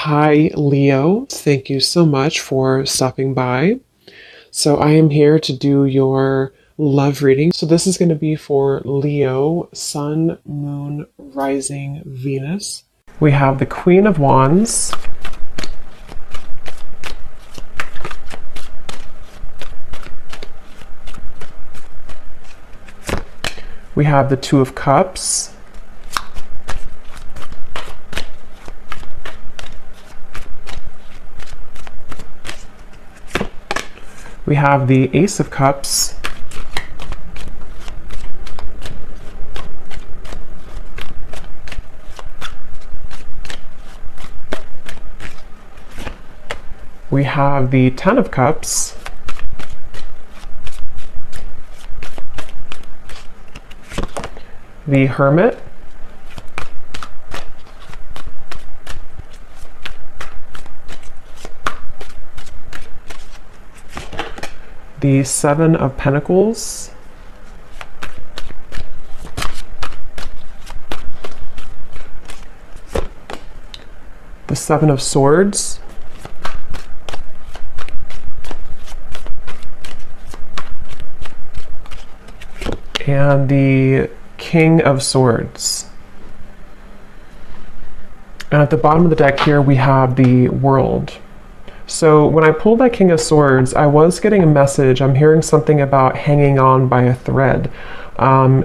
Hi, Leo. Thank you so much for stopping by. So, I am here to do your love reading. So, this is going to be for Leo, Sun, Moon, Rising, Venus. We have the Queen of Wands. We have the Two of Cups. We have the Ace of Cups. We have the Ten of Cups. The Hermit. The Seven of Pentacles. The Seven of Swords. And the King of Swords. And at the bottom of the deck here, we have the World. So when I pulled that King of Swords, I was getting a message. I'm hearing something about hanging on by a thread.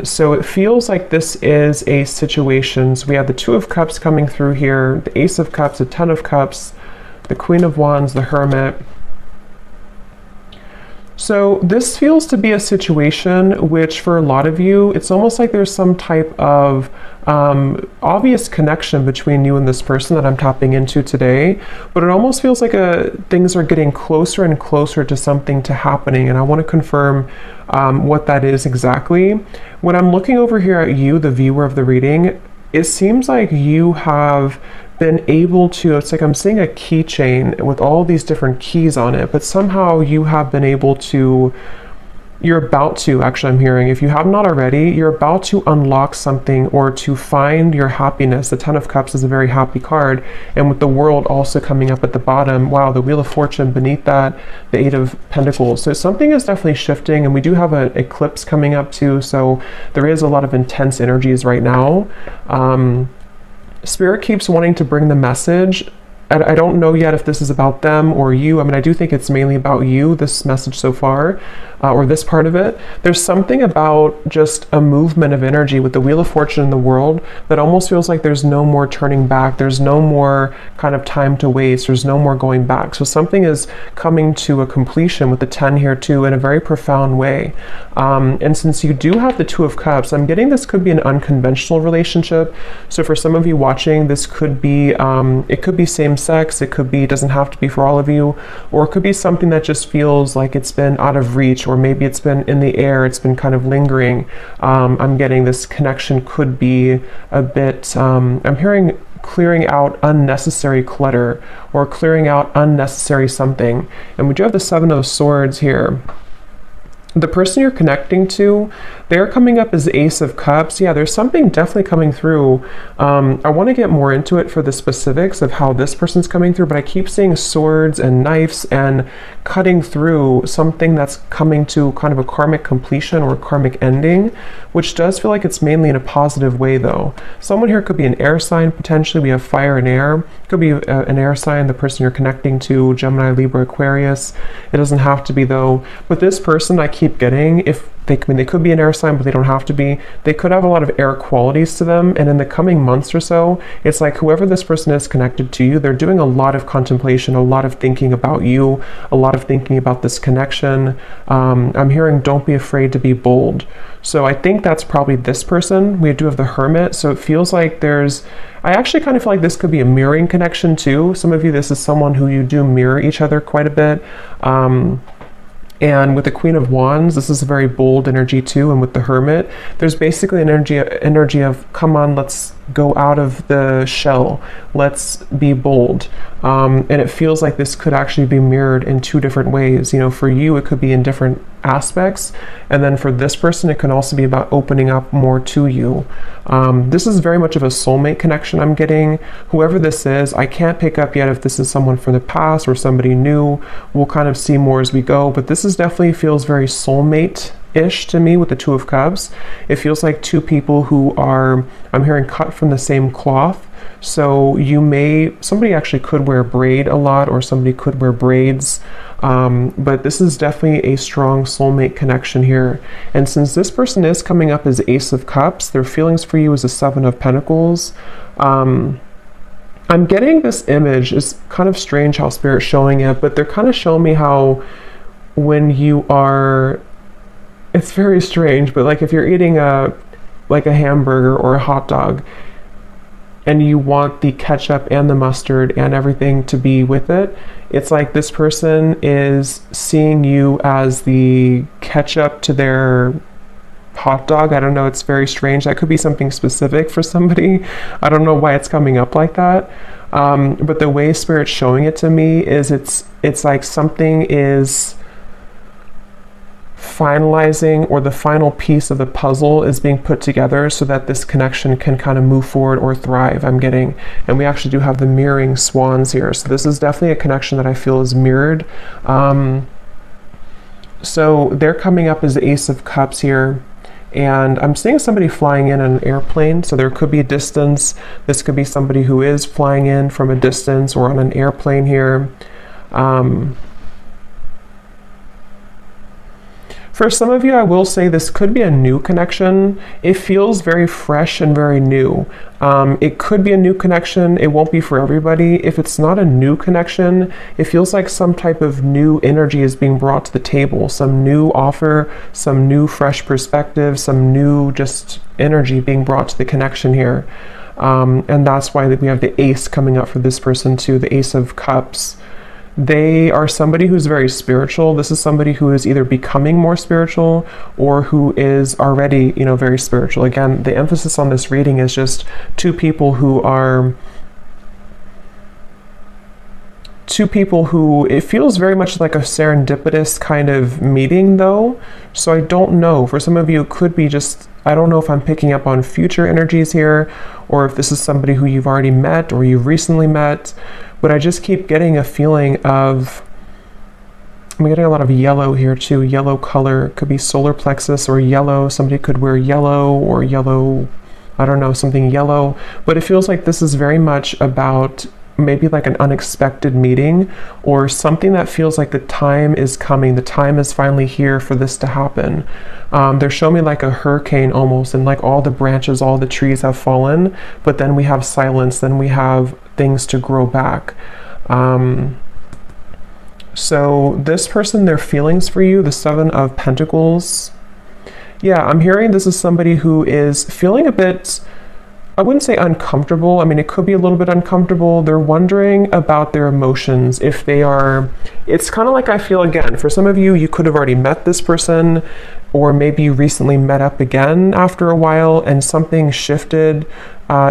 So it feels like this is a situation. So we have the Two of Cups coming through here, the Ace of Cups, the Ten of Cups, the Queen of Wands, the Hermit. So this feels to be a situation which for a lot of you, it's almost like there's some type of obvious connection between you and this person that I'm tapping into today, but it almost feels like things are getting closer and closer to something to happening, and I want to confirm what that is exactly. When I'm looking over here at you, the viewer of the reading, it seems like you have been able to, it's like I'm seeing a keychain with all these different keys on it, but somehow you have been able to, you're about to, actually I'm hearing, if you have not already, you're about to unlock something or to find your happiness. The Ten of Cups is a very happy card, and with the World also coming up at the bottom, wow, the Wheel of Fortune beneath that, the Eight of Pentacles. So something is definitely shifting, and we do have an eclipse coming up too, so there is a lot of intense energies right now. Spirit keeps wanting to bring the message. I don't know yet if this is about them or you. I mean, I do think it's mainly about you, this message so far, or this part of it. There's something about just a movement of energy with the Wheel of Fortune in the World that almost feels like there's no more turning back. There's no more kind of time to waste. There's no more going back. So something is coming to a completion with the 10 here too in a very profound way. And since you do have the Two of Cups, I'm getting this could be an unconventional relationship. So for some of you watching, this could be, it could be same sex, it could be, doesn't have to be for all of you, or it could be something that just feels like it's been out of reach, or maybe it's been in the air, it's been kind of lingering. I'm getting this connection could be a bit, I'm hearing clearing out unnecessary clutter or clearing out unnecessary something. And we do have the Seven of Swords here. The person you're connecting to, they're coming up as Ace of Cups. Yeah, there's something definitely coming through. I want to get more into it for the specifics of how this person's coming through, but I keep seeing swords and knives and cutting through something that's coming to kind of a karmic completion or karmic ending, which does feel like it's mainly in a positive way though. Someone here could be an air sign, potentially. We have fire and air. It could be an air sign, the person you're connecting to, Gemini, Libra, Aquarius. It doesn't have to be though. But this person I keep getting, if they, I mean, they could be an air sign, but they don't have to be. They could have a lot of air qualities to them, and in the coming months or so, it's like whoever this person is connected to you, they're doing a lot of contemplation, a lot of thinking about you, a lot of thinking about this connection. I'm hearing don't be afraid to be bold. So I think that's probably this person. We do have the Hermit, so it feels like there's, I actually kind of feel like this could be a mirroring connection too. Some of you, this is someone who you do mirror each other quite a bit. And with the Queen of Wands, this is a very bold energy too. And with the Hermit, there's basically an energy of, come on, let's go out of the shell. Let's be bold. And it feels like this could actually be mirrored in two different ways. You know, for you, it could be in different aspects. And then for this person, it can also be about opening up more to you. This is very much of a soulmate connection I'm getting. Whoever this is, I can't pick up yet if this is someone from the past or somebody new. We'll kind of see more as we go, but this is definitely feels very soulmate-ish to me with the Two of Cups. It feels like two people who are, I'm hearing, cut from the same cloth. So somebody actually could wear braid a lot, or somebody could wear braids. But this is definitely a strong soulmate connection here. And since this person is coming up as Ace of Cups, their feelings for you is a Seven of Pentacles. I'm getting this image. It's kind of strange how Spirit's showing it, but they're kind of showing me how when you are, it's very strange, but like if you're eating a hamburger or a hot dog, and you want the ketchup and the mustard and everything to be with it, it's like this person is seeing you as the ketchup to their hot dog. I don't know, it's very strange. That could be something specific for somebody. I don't know why it's coming up like that. But the way Spirit's showing it to me is it's like something is finalizing, or the final piece of the puzzle is being put together so that this connection can kind of move forward or thrive, I'm getting. And we actually do have the mirroring swans here. So this is definitely a connection that I feel is mirrored. So they're coming up as the Ace of Cups here. And I'm seeing somebody flying in an airplane. So there could be a distance. This could be somebody who is flying in from a distance or on an airplane here. For some of you, I will say this could be a new connection. It feels very fresh and very new. It could be a new connection. It won't be for everybody. If it's not a new connection, it feels like some type of new energy is being brought to the table, some new offer, some new fresh perspective, some new just energy being brought to the connection here. And that's why we have the Ace coming up for this person too, the Ace of Cups. They are somebody who's very spiritual. This is somebody who is either becoming more spiritual or who is already, very spiritual. Again, the emphasis on this reading is just two people who, it feels very much like a serendipitous kind of meeting though. So I don't know. For some of you, it could be just, I don't know if I'm picking up on future energies here, or if this is somebody who you've already met or you've recently met. But I just keep getting a feeling of, I'm getting a lot of yellow here too. Yellow color, could be solar plexus or yellow. Somebody could wear yellow or yellow, I don't know, something yellow. But it feels like this is very much about maybe like an unexpected meeting, or something that feels like the time is coming. The time is finally here for this to happen. They're showing me like a hurricane almost, and like all the branches, all the trees have fallen, but then we have silence, then we have things to grow back. So this person, their feelings for you, the Seven of Pentacles. Yeah, I'm hearing this is somebody who is feeling a bit, I wouldn't say uncomfortable. I mean, it could be a little bit uncomfortable. They're wondering about their emotions. If they are, it's kind of like, I feel, again, for some of you, you could have already met this person, or maybe you recently met up again after a while and something shifted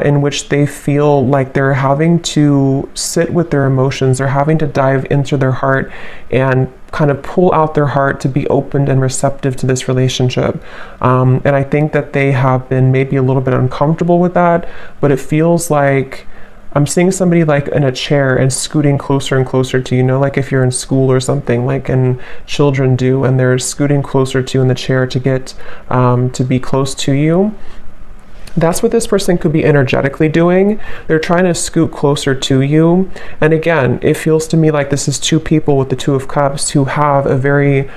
in which they feel like they're having to sit with their emotions. They're having to dive into their heart and kind of pull out their heart to be open and receptive to this relationship. And I think that they have been maybe a little bit uncomfortable with that, but it feels like I'm seeing somebody like in a chair and scooting closer and closer to you, like if you're in school or something, like and children do, and they're scooting closer to you in the chair to get to be close to you. That's what this person could be energetically doing. They're trying to scoot closer to you. And again, it feels to me like this is two people with the Two of Cups who have a very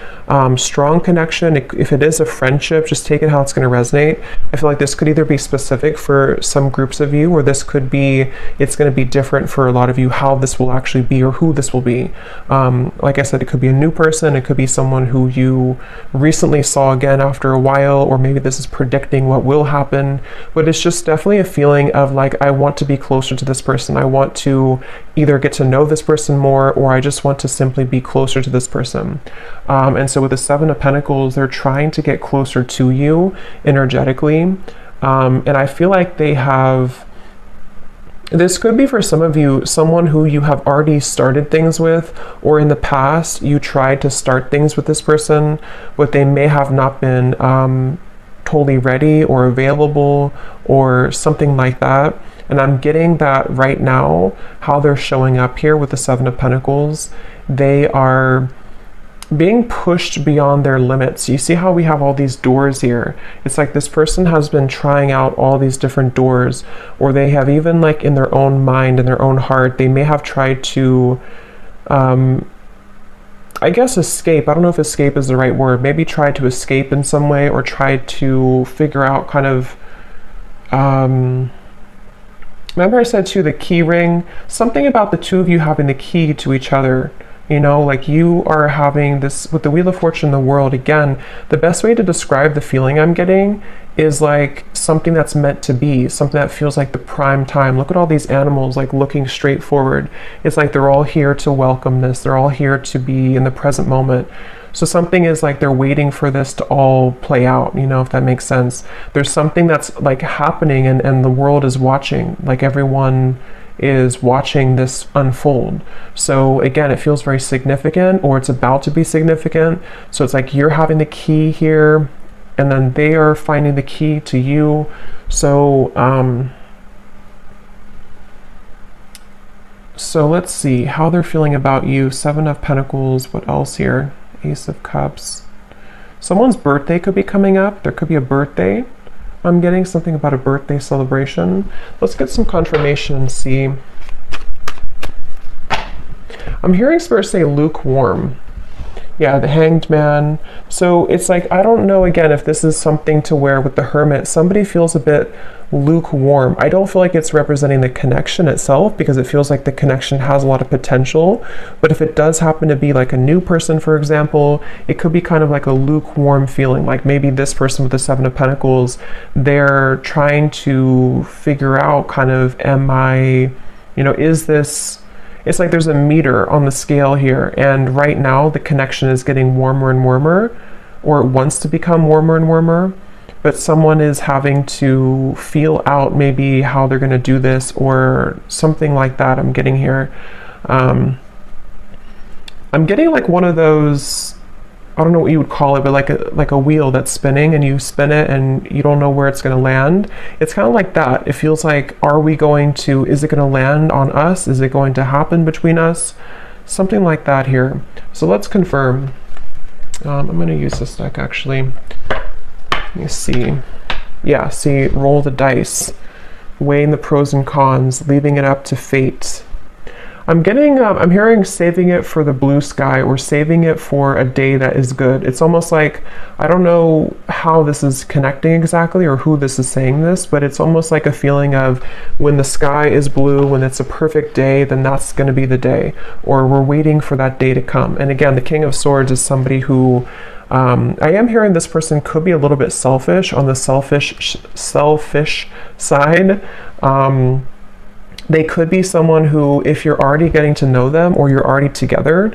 strong connection. If it is a friendship, just take it how it's going to resonate. I feel like this could either be specific for some groups of you, or this could be, it's going to be different for a lot of you, how this will actually be or who this will be. Like I said, it could be a new person. It could be someone who you recently saw again after a while, or maybe this is predicting what will happen. But it's just definitely a feeling of like, I want to be closer to this person. I want to either get to know this person more, or I just want to simply be closer to this person. And so with the Seven of Pentacles, they're trying to get closer to you energetically. And I feel like they have, This could be for some of you, someone who you have already started things with, or in the past you tried to start things with this person, but they may have not been totally ready or available or something like that. And I'm getting that right now, how they're showing up here with the Seven of Pentacles. They are being pushed beyond their limits. You see how we have all these doors here? It's like this person has been trying out all these different doors, or they have even, like, in their own mind, in their own heart, they may have tried to, I guess, escape. I don't know if escape is the right word. Maybe try to escape in some way, or try to figure out kind of, remember I said too, the key ring, something about the two of you having the key to each other. You know, like you are having this with the Wheel of Fortune, the World. Again, the best way to describe the feeling I'm getting is like something that's meant to be, something that feels like the prime time. Look at all these animals, like looking straight forward. It's like they're all here to welcome this. They're all here to be in the present moment. So something is like they're waiting for this to all play out, you know, if that makes sense. There's something that's like happening, and the world is watching, like everyone is watching this unfold. So again, it feels very significant, or it's about to be significant. So it's like you're having the key here, and then they are finding the key to you. So so let's see how they're feeling about you. Seven of Pentacles. What else here? Ace of Cups. Someone's birthday could be coming up. There could be a birthday. I'm getting something about a birthday celebration. Let's get some confirmation and see. I'm hearing Spirit say lukewarm. Yeah, the Hanged Man. So it's like, I don't know, again, if this is something to where with the Hermit, somebody feels a bit lukewarm. I don't feel like it's representing the connection itself, because it feels like the connection has a lot of potential. But if it does happen to be like a new person, for example, it could be kind of like a lukewarm feeling. Like maybe this person with the Seven of Pentacles, they're trying to figure out kind of, am I, you know, is this, it's like there's a meter on the scale here, and right now the connection is getting warmer and warmer, or it wants to become warmer and warmer, but someone is having to feel out maybe how they're going to do this, or something like that. I'm getting here. I'm getting like one of those, I don't know what you would call it, but like a wheel that's spinning, and you spin it and you don't know where it's going to land. It's kind of like that. It feels like, are we going to, is it going to land on us? Is it going to happen between us? Something like that here. So let's confirm. I'm going to use this deck actually. Let me see. Yeah, see, roll the dice, weighing the pros and cons, leaving it up to fate. I'm getting, I'm hearing saving it for the blue sky, or saving it for a day that is good. It's almost like, I don't know how this is connecting exactly, or who this is saying this, but it's almost like a feeling of when the sky is blue, when it's a perfect day, then that's going to be the day, or we're waiting for that day to come. And again, the King of Swords is somebody who, I am hearing this person could be a little bit selfish, on the selfish side. They could be someone who, if you're already getting to know them, or you're already together,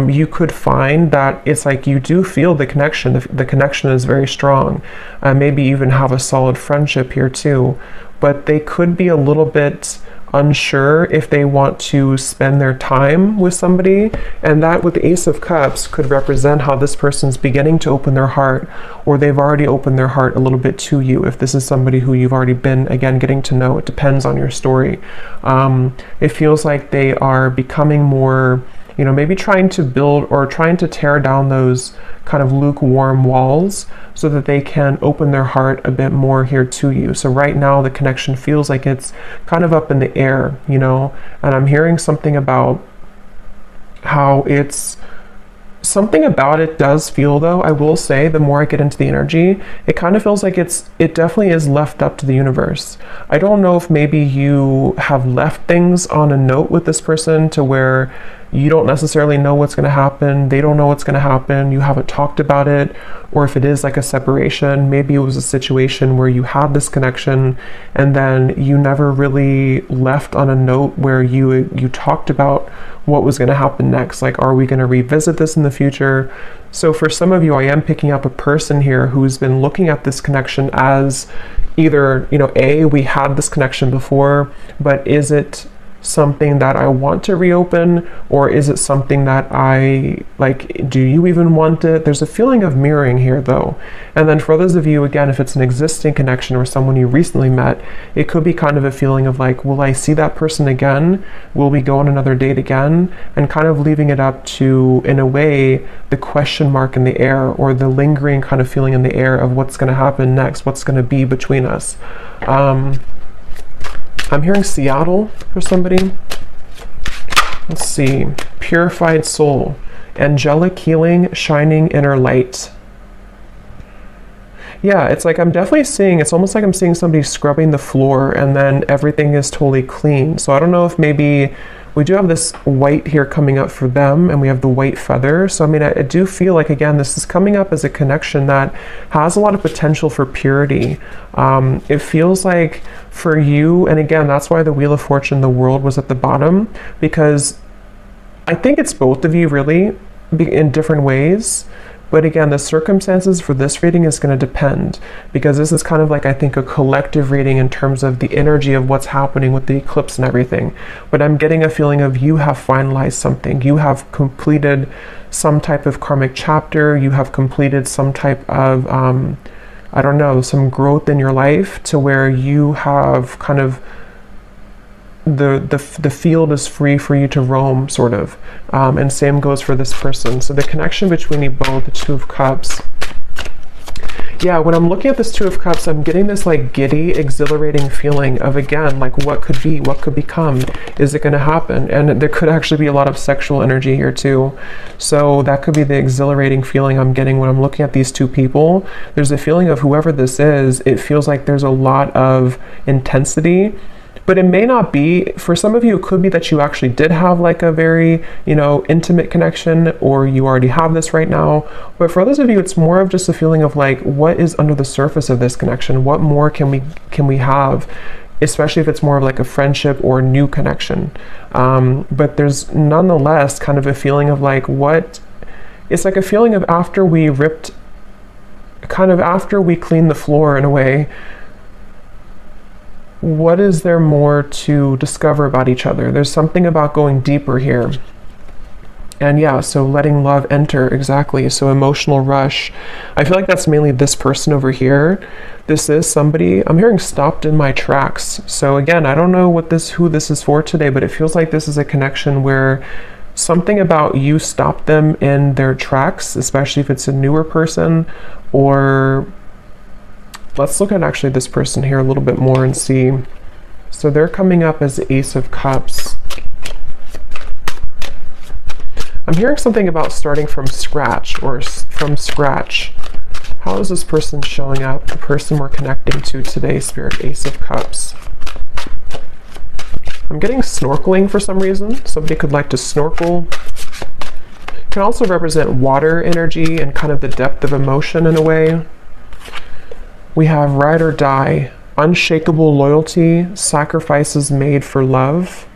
you could find that it's like you do feel the connection. The connection is very strong. Maybe even have a solid friendship here too. But they could be a little bit unsure if they want to spend their time with somebody, and that with the Ace of Cups could represent how this person's beginning to open their heart, or they've already opened their heart a little bit to you. If this is somebody who you've already been, again, getting to know, it depends on your story. It feels like they are becoming more, you know, maybe trying to build or trying to tear down those kind of lukewarm walls so that they can open their heart a bit more here to you. So right now the connection feels like it's kind of up in the air, you know, and I'm hearing something about how it's, something about it does feel, though, I will say, the more I get into the energy, it kind of feels like it definitely is left up to the universe. I don't know if maybe you have left things on a note with this person to where you don't necessarily know what's going to happen, they don't know what's going to happen, you haven't talked about it, or if it is like a separation, maybe it was a situation where you had this connection and then you never really left on a note where you talked about what was going to happen next. Like, are we going to revisit this in the future? So for some of you, I am picking up a person here who's been looking at this connection as either, we had this connection before, but is it something that I want to reopen, or is it something that I like? Do you even want it? There's a feeling of mirroring here though. And then for others of you, again, if it's an existing connection or someone you recently met, it could be kind of a feeling of like, will I see that person again? Will we go on another date again? And kind of leaving it up to, in a way, the question mark in the air, or the lingering kind of feeling in the air of what's going to happen next, what's going to be between us. I'm hearing Seattle for somebody. Let's see. Purified soul. Angelic healing, shining inner light. Yeah, it's like I'm definitely seeing, it's almost like I'm seeing somebody scrubbing the floor and then everything is totally clean. So I don't know if maybe we do have this white here coming up for them, and we have the white feather. So I mean, I do feel like, again, this is coming up as a connection that has a lot of potential for purity. It feels like for you, and again, that's why the Wheel of Fortune, the World, was at the bottom, because I think it's both of you really in different ways. But again, the circumstances for this reading is going to depend, because this is kind of like, I think, a collective reading in terms of the energy of what's happening with the eclipse and everything. But I'm getting a feeling of you have finalized something. You have completed some type of karmic chapter. You have completed some type of, I don't know, some growth in your life to where you have kind of the field is free for you to roam, sort of. And same goes for this person. So the connection between you both, the Two of Cups. Yeah, when I'm looking at this Two of Cups, I'm getting this like giddy, exhilarating feeling of, again, like what could be, what could become, is it going to happen? And there could actually be a lot of sexual energy here too. So that could be the exhilarating feeling I'm getting when I'm looking at these two people. There's a feeling of whoever this is, it feels like there's a lot of intensity. But it may not be. For some of you, it could be that you actually did have like a very, intimate connection, or you already have this right now. But for others of you, it's more of just a feeling of like, what is under the surface of this connection? What more can we have? Especially if it's more of like a friendship or a new connection. But there's nonetheless kind of a feeling of like, it's like a feeling of after we cleaned the floor in a way, what is there more to discover about each other? There's something about going deeper here. And yeah, so letting love enter, exactly. So emotional rush. I feel like that's mainly this person over here. This is somebody, I'm hearing stopped in my tracks. So again, I don't know who this is for today, but it feels like this is a connection where something about you stopped them in their tracks, especially if it's a newer person. Or let's look at actually this person here a little bit more and see. So they're coming up as the Ace of Cups. I'm hearing something about starting from scratch, or from scratch. How is this person showing up? The person we're connecting to today, Spirit, Ace of Cups. I'm getting snorkeling for some reason. Somebody could like to snorkel. Can also represent water energy and kind of the depth of emotion in a way. We have ride or die, unshakable loyalty, sacrifices made for love.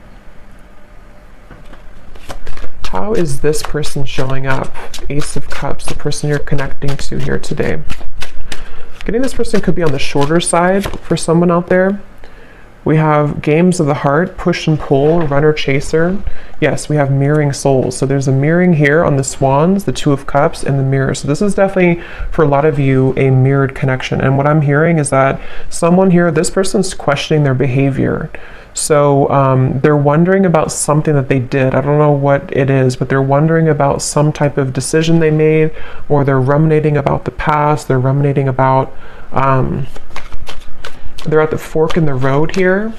How is this person showing up? Ace of Cups, the person you're connecting to here today. Getting this person could be on the shorter side for someone out there. We have games of the heart, push and pull, runner chaser. Yes, we have mirroring souls. So there's a mirroring here on the swans, the Two of Cups, and the mirror. So this is definitely, for a lot of you, a mirrored connection. And what I'm hearing is that someone here, this person's questioning their behavior. So they're wondering about something that they did. I don't know what it is, but they're wondering about some type of decision they made, or they're ruminating about the past. They're ruminating about... they're at the fork in the road here.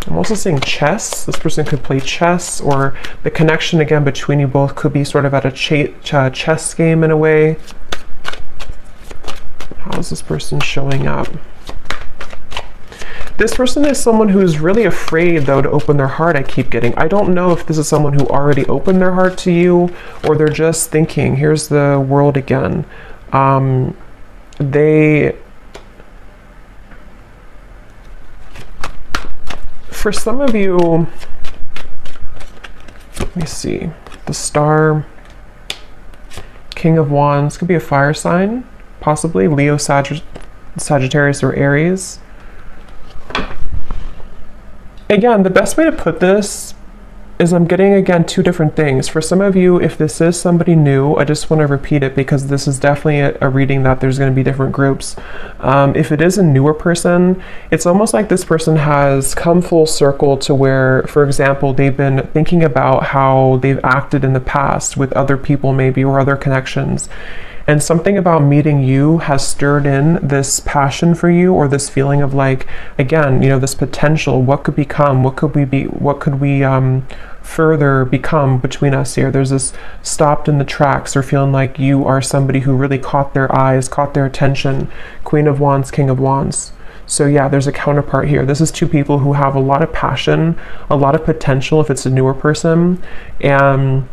I'm also seeing chess. This person could play chess, or the connection again between you both could be sort of at a chess game in a way. How is this person showing up? This person is someone who's really afraid, though, to open their heart, I keep getting. I don't know if this is someone who already opened their heart to you, or they're just thinking, here's the world again. For some of you, let me see, the Star, King of Wands, could be a fire sign, possibly Leo, Sagittarius, or Aries. Again, the best way to put this is I'm getting, again, two different things. For some of you, if this is somebody new, I just want to repeat it because this is definitely a reading that there's going to be different groups. If it is a newer person, it's almost like this person has come full circle to where, for example, they've been thinking about how they've acted in the past with other people maybe, or other connections. And something about meeting you has stirred in this passion for you, or this feeling of like, again, you know, this potential, what could become, what could we be, what could we further become between us here. There's this stopped in the tracks, or feeling like you are somebody who really caught their eyes, caught their attention. Queen of Wands, King of Wands. So yeah, there's a counterpart here. This is two people who have a lot of passion, a lot of potential if it's a newer person, and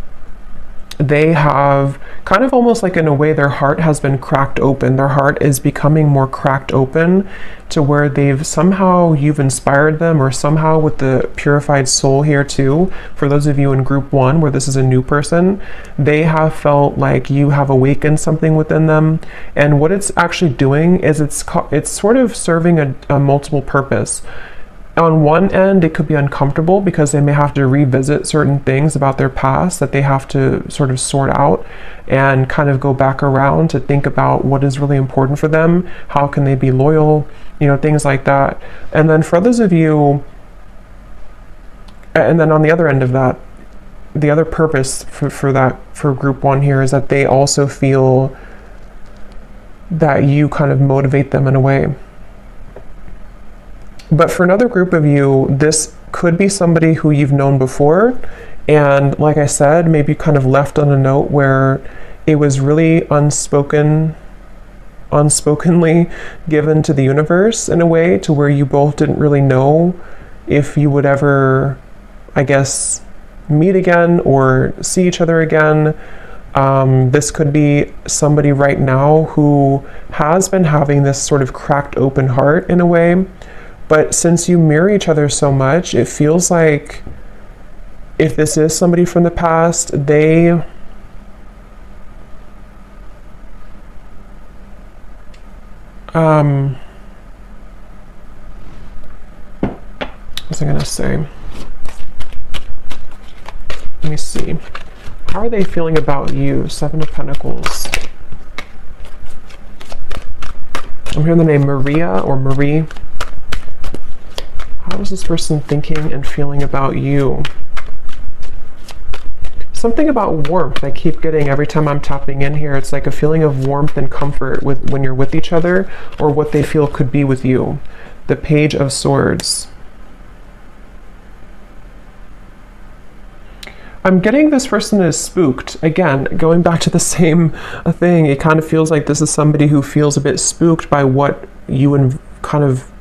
they have kind of almost like, in a way, their heart has been cracked open. Their heart is becoming more cracked open to where you've inspired them, or somehow with the purified soul here too. For those of you in group 1, where this is a new person, they have felt like you have awakened something within them. And what it's actually doing is it's sort of serving a multiple purpose. On one end, it could be uncomfortable because they may have to revisit certain things about their past that they have to sort of sort out and kind of go back around to think about what is really important for them. How can they be loyal? You know, things like that. And then for others of you, and then on the other end of that, the other purpose for group 1 here is that they also feel that you kind of motivate them in a way. But for another group of you, this could be somebody who you've known before, and like I said, maybe kind of left on a note where it was really unspokenly given to the universe in a way, to where you both didn't really know if you would ever, I guess, meet again or see each other again. This could be somebody right now who has been having this sort of cracked open heart in a way. But since you mirror each other so much, it feels like if this is somebody from the past, what's I gonna say? Let me see. How are they feeling about you? 7 of Pentacles. I'm hearing the name Maria or Marie. How is this person thinking and feeling about you? Something about warmth I keep getting every time I'm tapping in here. It's like a feeling of warmth and comfort when you're with each other, or what they feel could be with you. The Page of Swords. I'm getting this person is spooked. Again, going back to the same thing, it kind of feels like this is somebody who feels a bit spooked by what you kind of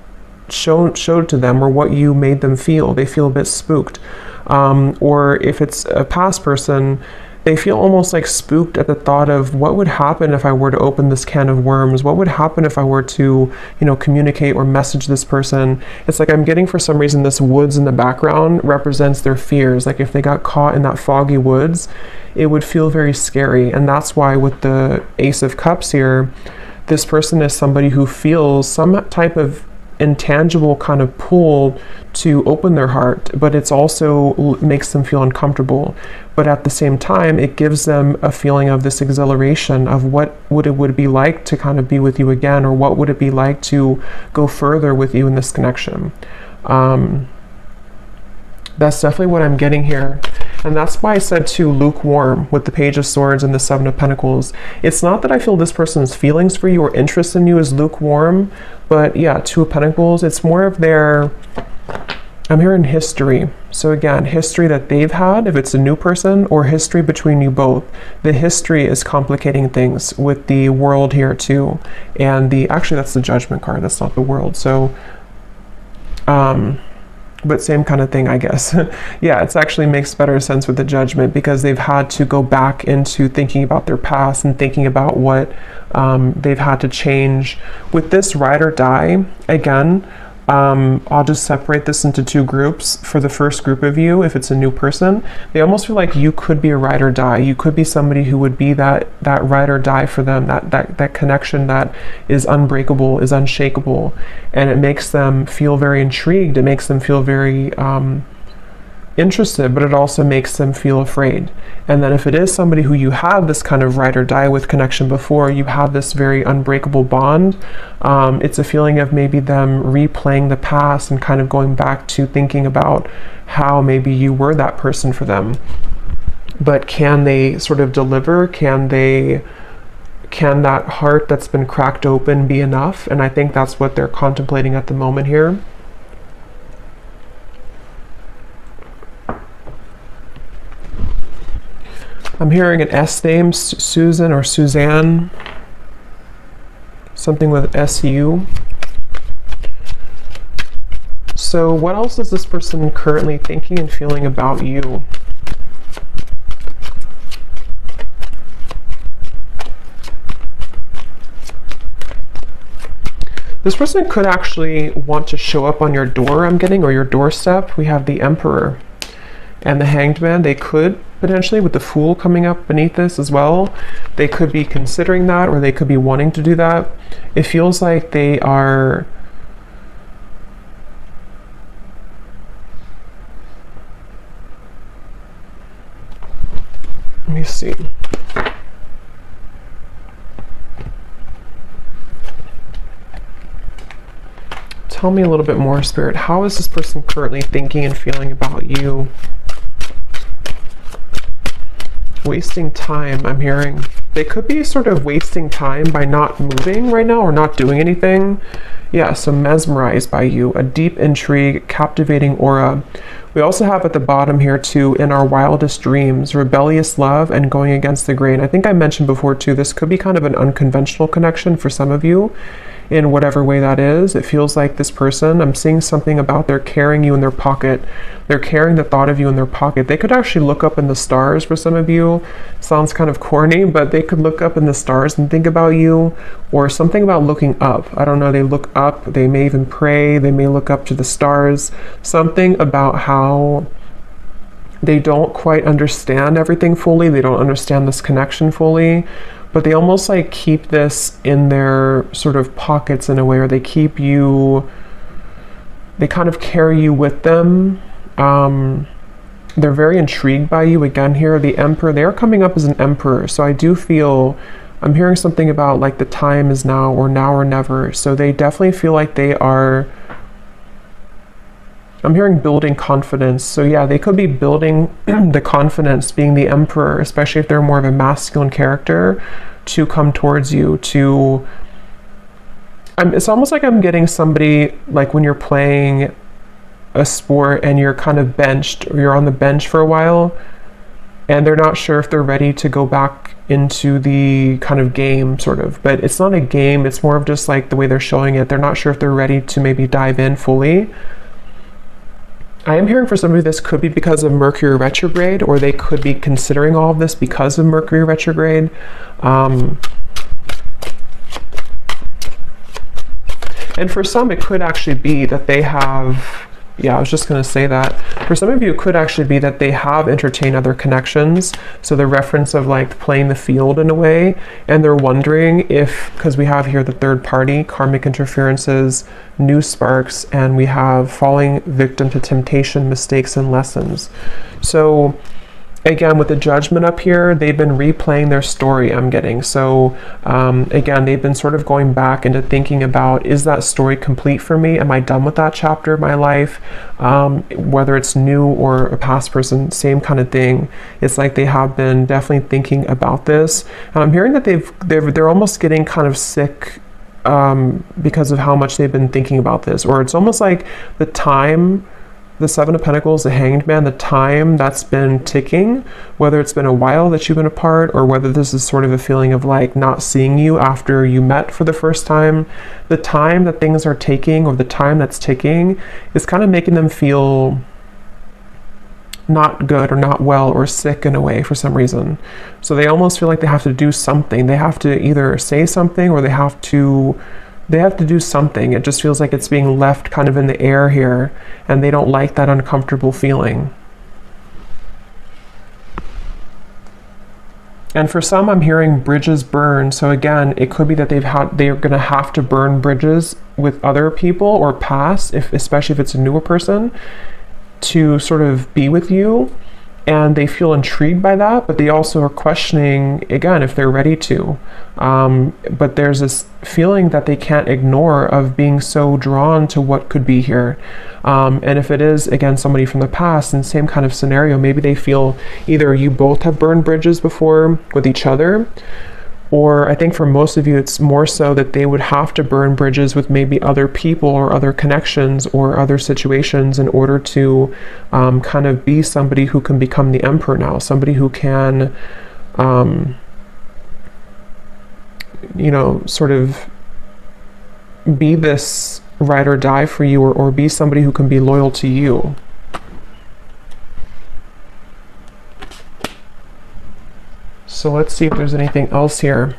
showed to them, or what you made them feel. They feel a bit spooked. Or if it's a past person, they feel almost like spooked at the thought of what would happen if I were to open this can of worms. What would happen if I were to, communicate or message this person? It's like I'm getting, for some reason, this woods in the background represents their fears. Like if they got caught in that foggy woods, it would feel very scary. And that's why with the Ace of Cups here, this person is somebody who feels some type of intangible kind of pull to open their heart, but it's also makes them feel uncomfortable. But at the same time, it gives them a feeling of this exhilaration of what would it be like to kind of be with you again, or what would it be like to go further with you in this connection. That's definitely what I'm getting here. And that's why I said too, lukewarm with the Page of Swords and the 7 of Pentacles. It's not that I feel this person's feelings for you or interest in you is lukewarm, but yeah, 2 of Pentacles, it's more of their, I'm hearing history. So again, history that they've had, if it's a new person, or history between you both. The history is complicating things with the World here too. And actually that's the Judgment card, that's not the World. So But same kind of thing, I guess. Yeah, it actually makes better sense with the Judgment, because they've had to go back into thinking about their past and thinking about what they've had to change. With this ride or die, again, I'll just separate this into two groups. For the first group of you, if it's a new person, they almost feel like you could be a ride or die. You could be somebody who would be that ride or die for them, that connection that is unbreakable, is unshakable, and it makes them feel very intrigued. It makes them feel very interested, but it also makes them feel afraid. And then if it is somebody who you have this kind of ride or die with connection before, you have this very unbreakable bond, it's a feeling of maybe them replaying the past and kind of going back to thinking about how maybe you were that person for them. But can they sort of deliver? Can that heart that's been cracked open be enough? And I think that's what they're contemplating at the moment here. I'm hearing an S name, Susan or Suzanne, something with SU. So what else is this person currently thinking and feeling about you? This person could actually want to show up on your door, I'm getting, or your doorstep. We have the Emperor and the Hanged Man. They could potentially, with the Fool coming up beneath this as well, they could be considering that, or they could be wanting to do that. It feels like they are let me see. Tell me a little bit more, Spirit. How is this person currently thinking and feeling about you? Wasting time, I'm hearing. They could be sort of wasting time by not moving right now or not doing anything. Yeah, so mesmerized by you, a deep intrigue, captivating aura. We also have at the bottom here too, in our wildest dreams, rebellious love and going against the grain. I think I mentioned before too, this could be kind of an unconventional connection for some of you. In whatever way that is, it feels like this person, I'm seeing something about they're carrying you in their pocket. They're carrying the thought of you in their pocket. They could actually look up in the stars for some of you. Sounds kind of corny, but they could look up in the stars and think about you, or something about looking up. I don't know, they look up, they may even pray, they may look up to the stars. Something about how they don't quite understand everything fully. They don't understand this connection fully. But they almost like keep this in their sort of pockets in a way, or they keep you, they kind of carry you with them. They're very intrigued by you. Again here, the Emperor, they're coming up as an Emperor. So I do feel, I'm hearing something about like the time is now or never. So they definitely feel like they are, I'm hearing building confidence. So yeah, they could be building the confidence, being the Emperor, especially if they're more of a masculine character, to come towards you, to, it's almost like I'm getting somebody, like when you're playing a sport and you're kind of benched, or you're on the bench for a while, and they're not sure if they're ready to go back into the kind of game, sort of. But it's not a game, it's more of just like the way they're showing it. They're not sure if they're ready to maybe dive in fully. I am hearing for somebody this could be because of Mercury retrograde, or they could be considering all of this because of Mercury retrograde. And for some, it could actually be that they have, yeah, I was just going to say that. For some of you, it could actually be that they have entertained other connections. So the reference of like playing the field in a way, and they're wondering if, because we have here the third party, karmic interferences, new sparks, and we have falling victim to temptation, mistakes, and lessons. So again, with the Judgment up here, they've been replaying their story, I'm getting. So again, they've been sort of going back into thinking about, is that story complete for me? Am I done with that chapter of my life? Whether it's new or a past person, same kind of thing. It's like they have been definitely thinking about this. And I'm hearing that they're almost getting kind of sick because of how much they've been thinking about this. Or it's almost like the time the Seven of Pentacles, the Hanged Man, the time that's been ticking, whether it's been a while that you've been apart or whether this is sort of a feeling of like not seeing you after you met for the first time, the time that things are taking or the time that's ticking is kind of making them feel not good or not well or sick in a way for some reason. So they almost feel like they have to do something. They have to either say something or they have to do something. It just feels like it's being left kind of in the air here, and they don't like that uncomfortable feeling. And for some, I'm hearing bridges burn. So again, it could be that they're going to have to burn bridges with other people or pass, especially if it's a newer person, to sort of be with you, and they feel intrigued by that, but they also are questioning again if they're ready to. But there's this feeling that they can't ignore of being so drawn to what could be here. And if it is again somebody from the past, in the same kind of scenario, maybe they feel either you both have burned bridges before with each other, or I think for most of you, it's more so that they would have to burn bridges with maybe other people or other connections or other situations in order to kind of be somebody who can become the emperor now, somebody who can, sort of be this ride or die for you, or be somebody who can be loyal to you. So let's see if there's anything else here.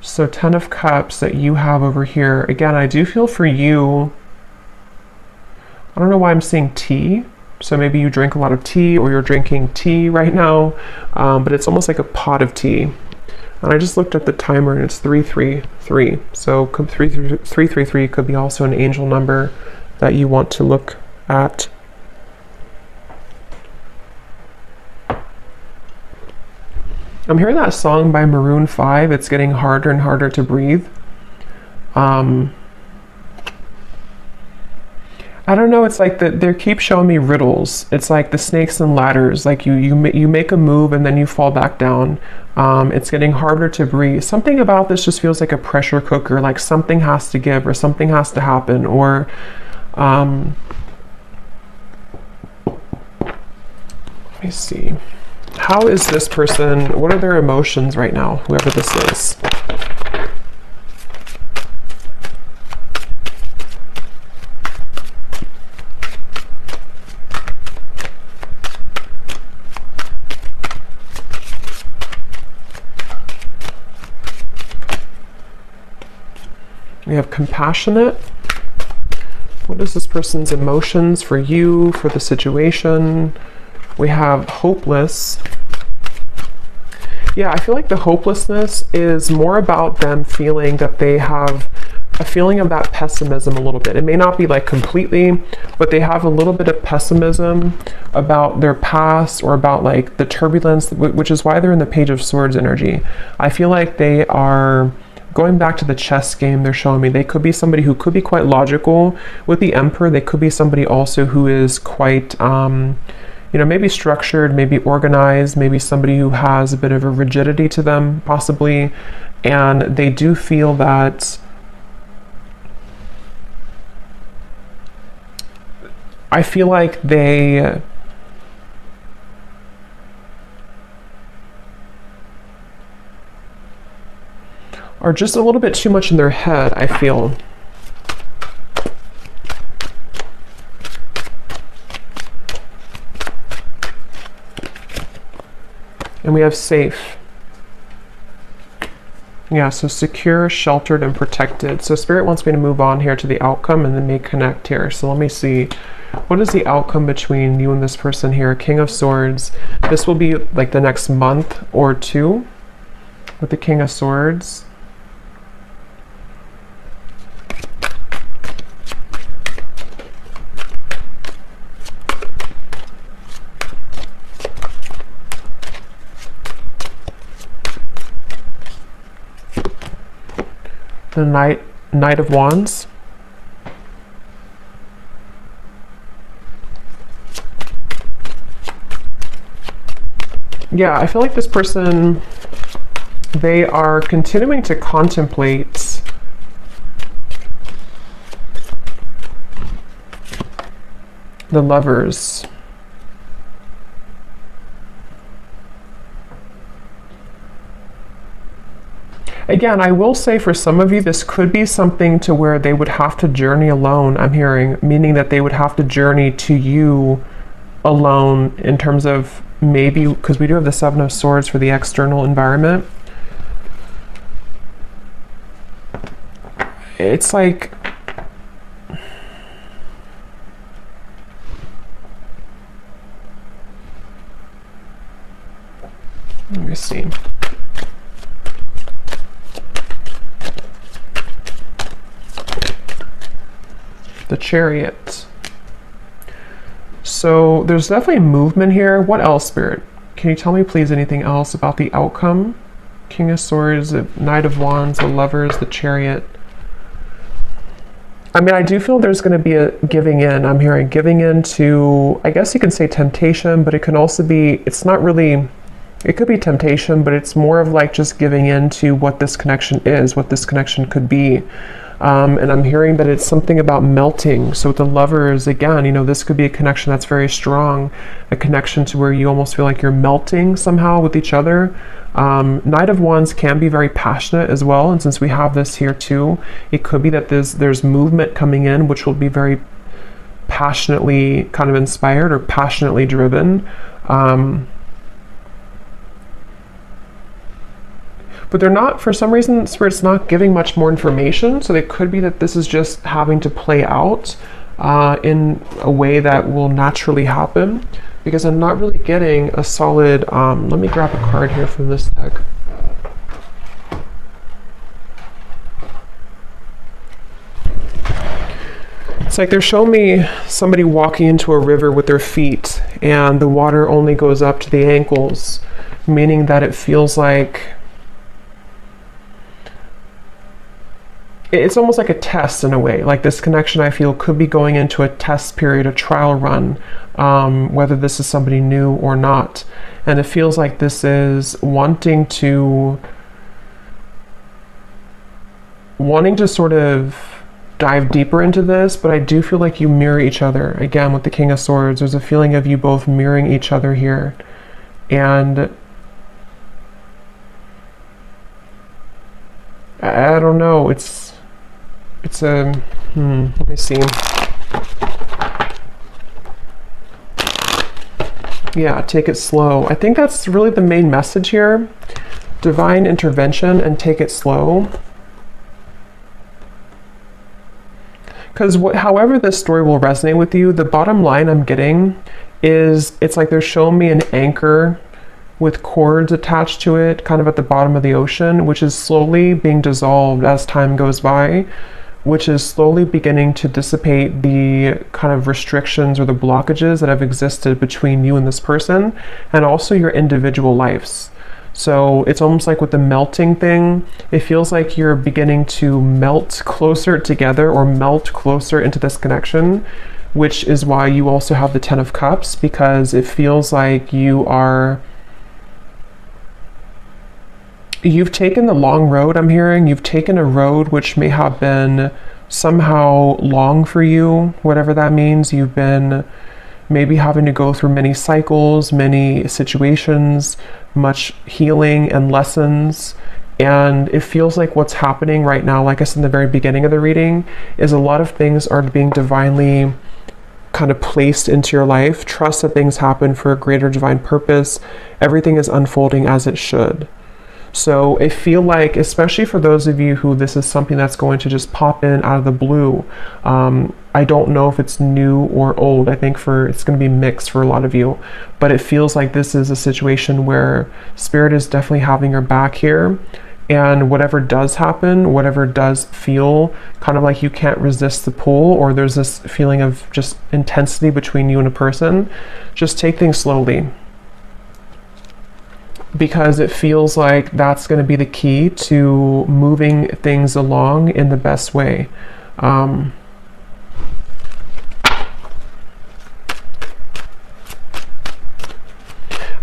So 10 of Cups that you have over here. Again, I do feel for you, I don't know why I'm seeing tea. So maybe you drink a lot of tea or you're drinking tea right now, but it's almost like a pot of tea. And I just looked at the timer and it's 333. So 333 could be also an angel number that you want to look at. I'm hearing that song by Maroon 5. It's getting harder and harder to breathe. I don't know. It's like they keep showing me riddles. It's like the snakes and ladders. Like you make a move and then you fall back down. It's getting harder to breathe. Something about this just feels like a pressure cooker. Like something has to give or something has to happen. Or let me see. How is this person, what are their emotions right now, whoever this is? We have compassionate. What is this person's emotions for you, for the situation? We have hopeless. Yeah, I feel like the hopelessness is more about them feeling that they have a feeling of that pessimism a little bit. It may not be like completely, but they have a little bit of pessimism about their past or about like the turbulence, which is why they're in the Page of Swords energy. I feel like they are going back to the chess game. They're showing me they could be somebody who could be quite logical. With the Emperor, they could be somebody also who is quite maybe structured, maybe organized, maybe somebody who has a bit of a rigidity to them, possibly. And they do feel that I feel like they are just a little bit too much in their head, I feel. And we have safe. Yeah, so secure, sheltered, and protected. So Spirit wants me to move on here to the outcome and then may connect here. So let me see. What is the outcome between you and this person here? King of Swords. This will be like the next month or two with the King of Swords. The Knight of Wands. Yeah, I feel like this person, they are continuing to contemplate the Lovers. Again, I will say for some of you, this could be something to where they would have to journey alone, I'm hearing, meaning that they would have to journey to you alone in terms of maybe, because we do have the Seven of Swords for the external environment. It's like, let me see. The Chariot. So there's definitely movement here. What else, Spirit? Can you tell me please anything else about the outcome? King of Swords, the Knight of Wands, the Lovers, the Chariot. I mean, I do feel there's going to be a giving in. I'm hearing giving in to, I guess you can say temptation, but it can also be, it's not really, it could be temptation, but it's more of like just giving in to what this connection is, what this connection could be. And I'm hearing that it's something about melting. So with the Lovers, again, you know, this could be a connection that's very strong, a connection to where you almost feel like you're melting somehow with each other. Knight of Wands can be very passionate as well. And since we have this here too, it could be that there's movement coming in, which will be very passionately kind of inspired or passionately driven. But they're not, for some reason, Spirit's not giving much more information. So it could be that this is just having to play out in a way that will naturally happen, because I'm not really getting a solid, let me grab a card here from this deck. It's like they're showing me somebody walking into a river with their feet and the water only goes up to the ankles, meaning that it feels like it's almost like a test in a way. Like this connection, I feel, could be going into a test period, a trial run, whether this is somebody new or not. And it feels like this is wanting to sort of dive deeper into this, but I do feel like you mirror each other. Again, with the King of Swords, there's a feeling of you both mirroring each other here. And I don't know, it's a, let me see. Yeah, take it slow. I think that's really the main message here. Divine intervention and take it slow. Because however this story will resonate with you, the bottom line I'm getting is it's like they're showing me an anchor with cords attached to it, kind of at the bottom of the ocean, which is slowly being dissolved as time goes by, which is slowly beginning to dissipate the kind of restrictions or the blockages that have existed between you and this person, and also your individual lives. So it's almost like with the melting thing, it feels like you're beginning to melt closer together or melt closer into this connection, which is why you also have the Ten of Cups, because it feels like you've taken the long road, I'm hearing. You've taken a road which may have been somehow long for you, whatever that means. You've been maybe having to go through many cycles, many situations, much healing and lessons. And it feels like what's happening right now, like I said in the very beginning of the reading, is a lot of things are being divinely kind of placed into your life. Trust that things happen for a greater divine purpose. Everything is unfolding as it should. So I feel like, especially for those of you who this is something that's going to just pop in out of the blue, I don't know if it's new or old. I think it's going to be mixed for a lot of you, but it feels like this is a situation where Spirit is definitely having your back here, and whatever does happen, whatever does feel kind of like you can't resist the pull, or there's this feeling of just intensity between you and a person, just take things slowly. Because it feels like that's going to be the key to moving things along in the best way. I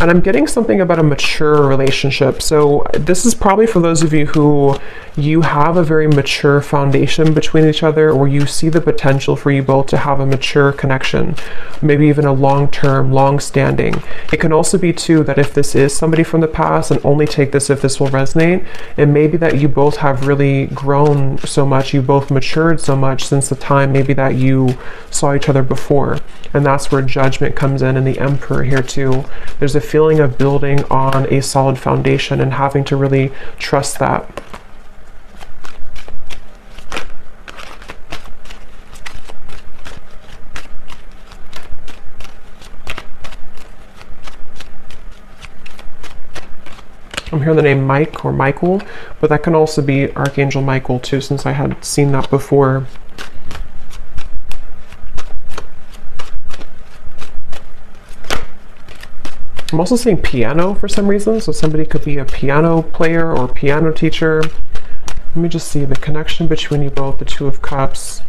And I'm getting something about a mature relationship. So this is probably for those of you who you have a very mature foundation between each other, or you see the potential for you both to have a mature connection, maybe even a long-term, long-standing. It can also be too that if this is somebody from the past, and only take this if this will resonate, it may be that you both have really grown so much, you both matured so much since the time maybe that you saw each other before. And that's where Judgment comes in, and the Emperor here too. There's a feeling of building on a solid foundation and having to really trust that. I'm hearing the name Mike or Michael, but that can also be Archangel Michael too, since I had seen that before. I'm also seeing piano for some reason, so somebody could be a piano player or piano teacher. Let me just see the connection between you both, the Two of Cups.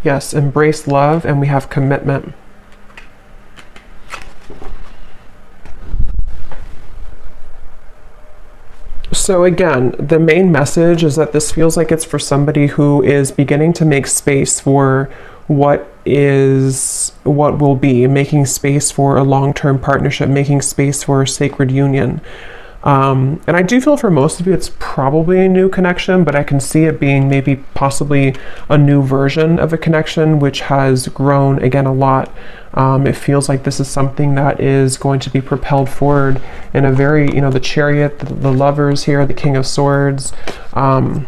Yes, embrace love, and we have commitment. So again, the main message is that this feels like it's for somebody who is beginning to make space for what will be, making space for a long-term partnership, making space for a sacred union. And I do feel for most of you it's probably a new connection, but I can see it being maybe possibly a new version of a connection which has grown again a lot. It feels like this is something that is going to be propelled forward in a very, the Chariot, the Lovers here, the King of Swords. I'm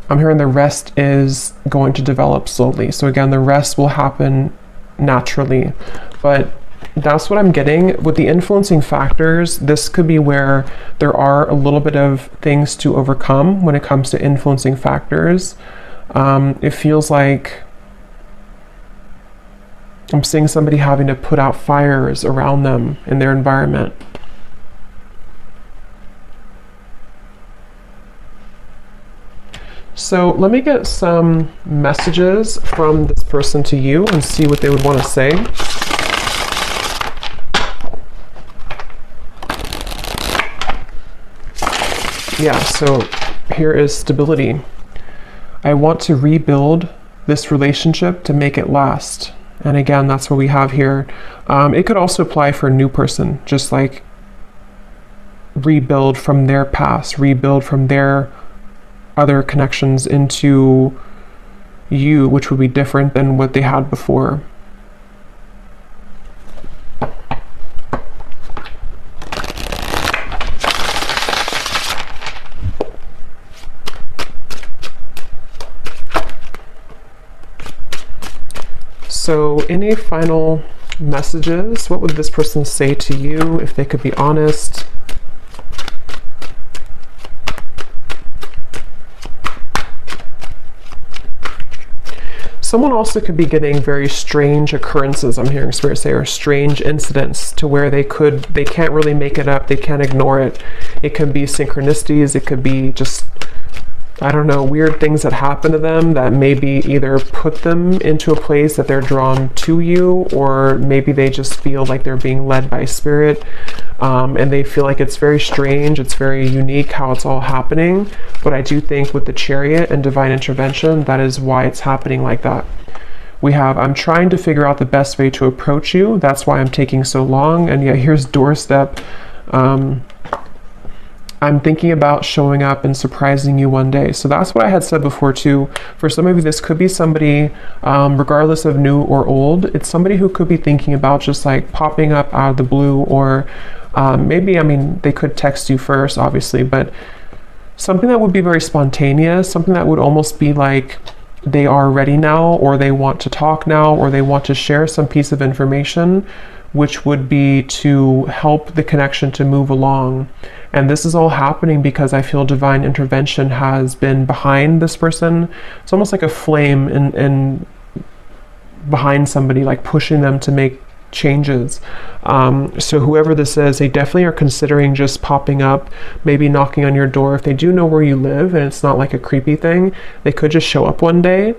hearing the rest is going to develop slowly. So again, the rest will happen naturally, but that's what I'm getting. With the influencing factors, this could be where there are a little bit of things to overcome when it comes to influencing factors. It feels like I'm seeing somebody having to put out fires around them in their environment. So let me get some messages from this person to you and see what they would want to say. Yeah, so here is stability. I want to rebuild this relationship to make it last. And again, that's what we have here. It could also apply for a new person, just like rebuild from their past, rebuild from their other connections into you, which would be different than what they had before. So any final messages? What would this person say to you if they could be honest? Someone also could be getting very strange occurrences, I'm hearing Spirit say, or strange incidents to where they can't really make it up, they can't ignore it. It could be synchronicities, it could be just, I don't know, weird things that happen to them that maybe either put them into a place that they're drawn to you, or maybe they just feel like they're being led by Spirit, and they feel like it's very strange, it's very unique how it's all happening. But I do think with the Chariot and divine intervention, that is why it's happening like that. We have, I'm trying to figure out the best way to approach you, that's why I'm taking so long. And yet here's doorstep. I'm thinking about showing up and surprising you one day. So that's what I had said before too. For some of you, this could be somebody, regardless of new or old, it's somebody who could be thinking about just like popping up out of the blue, or maybe, I mean, they could text you first, obviously, but something that would be very spontaneous, something that would almost be like they are ready now, or they want to talk now, or they want to share some piece of information, which would be to help the connection to move along. And this is all happening because I feel divine intervention has been behind this person. It's almost like a flame in behind somebody, like pushing them to changes. So whoever this is, they definitely are considering just popping up, maybe knocking on your door. If they do know where you live and it's not like a creepy thing, they could just show up one day.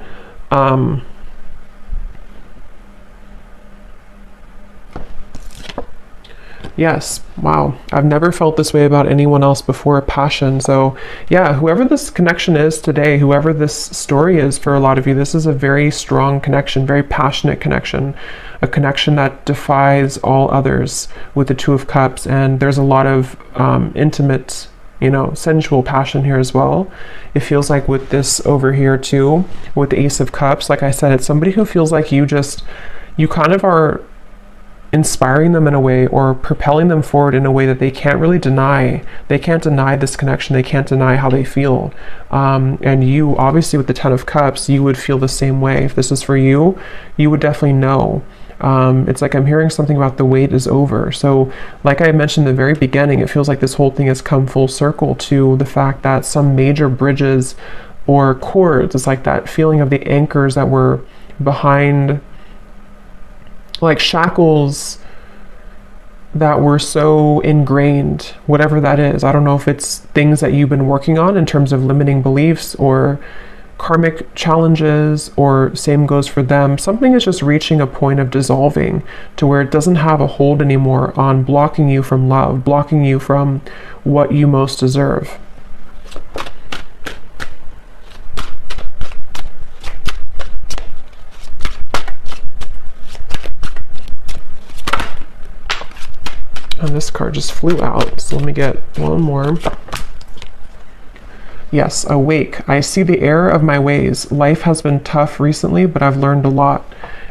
Yes, wow. I've never felt this way about anyone else before, passion. So yeah, whoever this connection is today, whoever this story is for a lot of you, this is a very strong connection, very passionate connection, a connection that defies all others with the Two of Cups. And there's a lot of intimate, sensual passion here as well. It feels like with this over here too, with the Ace of Cups, like I said, it's somebody who feels like you kind of are inspiring them in a way, or propelling them forward in a way that they can't really deny. They can't deny this connection. They can't deny how they feel. And you, obviously with the Ten of Cups, you would feel the same way. If this is for you, you would definitely know. It's like I'm hearing something about the wait is over. So like I mentioned in the very beginning, it feels like this whole thing has come full circle to the fact that some major bridges or cords, it's like that feeling of the anchors that were behind, like shackles that were so ingrained, whatever that is. I don't know if it's things that you've been working on in terms of limiting beliefs or karmic challenges, or same goes for them. Something is just reaching a point of dissolving to where it doesn't have a hold anymore on blocking you from love, blocking you from what you most deserve. And this card just flew out, so let me get one more. Yes, awake. I see the error of my ways. Life has been tough recently, but I've learned a lot.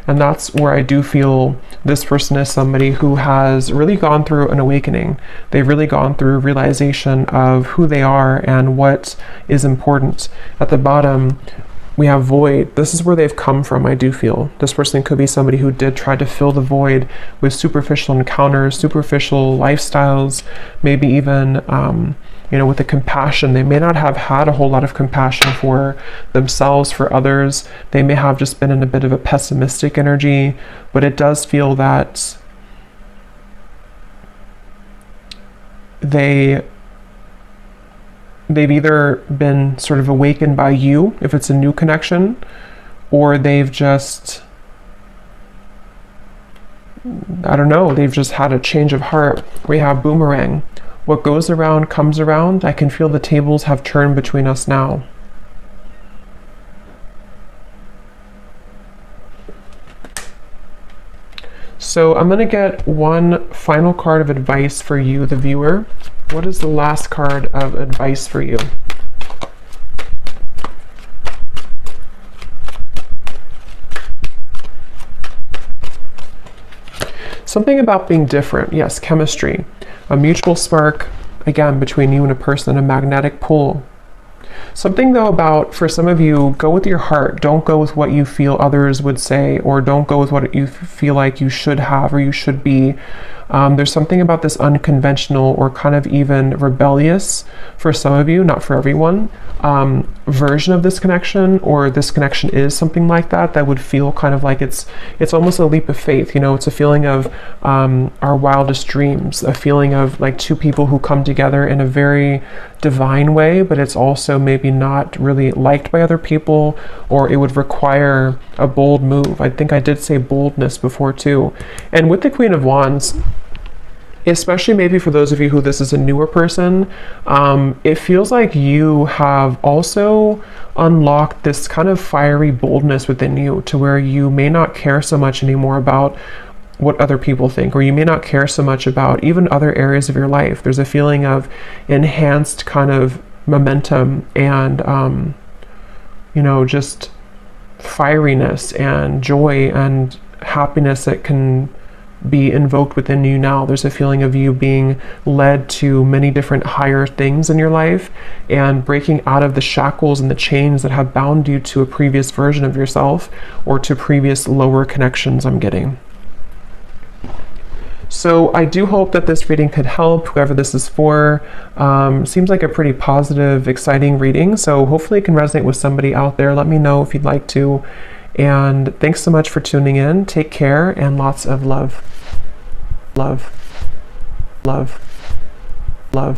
And that's where I do feel this person is somebody who has really gone through an awakening. They've really gone through realization of who they are and what is important. At the bottom, we have void. This is where they've come from, I do feel. This person could be somebody who did try to fill the void with superficial encounters, superficial lifestyles, maybe even, with the compassion. They may not have had a whole lot of compassion for themselves, for others. They may have just been in a bit of a pessimistic energy, but it does feel that they've either been sort of awakened by you, if it's a new connection, or they've just, they've just had a change of heart. We have boomerang. What goes around comes around. I can feel the tables have turned between us now. So I'm going to get one final card of advice for you, the viewer. What is the last card of advice for you? Something about being different. Yes, chemistry. A mutual spark, again, between you and a person, a magnetic pull. Something though about, for some of you, go with your heart. Don't go with what you feel others would say, or don't go with what you feel like you should have or you should be. There's something about this unconventional or kind of even rebellious, for some of you, not for everyone, version of this connection, or this connection is something like that would feel kind of like it's almost a leap of faith. It's a feeling of our wildest dreams, a feeling of like two people who come together in a very divine way, but it's also maybe not really liked by other people, or it would require a bold move. I think I did say boldness before too. And with the Queen of Wands, especially maybe for those of you who this is a newer person, it feels like you have also unlocked this kind of fiery boldness within you, to where you may not care so much anymore about what other people think, or you may not care so much about even other areas of your life. There's a feeling of enhanced kind of momentum and, just fieriness and joy and happiness that can be invoked within you now. There's a feeling of you being led to many different higher things in your life and breaking out of the shackles and the chains that have bound you to a previous version of yourself, or to previous lower connections I'm getting. So I do hope that this reading could help whoever this is for. Seems like a pretty positive, exciting reading. So hopefully it can resonate with somebody out there. Let me know if you'd like to. And thanks so much for tuning in. Take care and lots of love. Love. Love.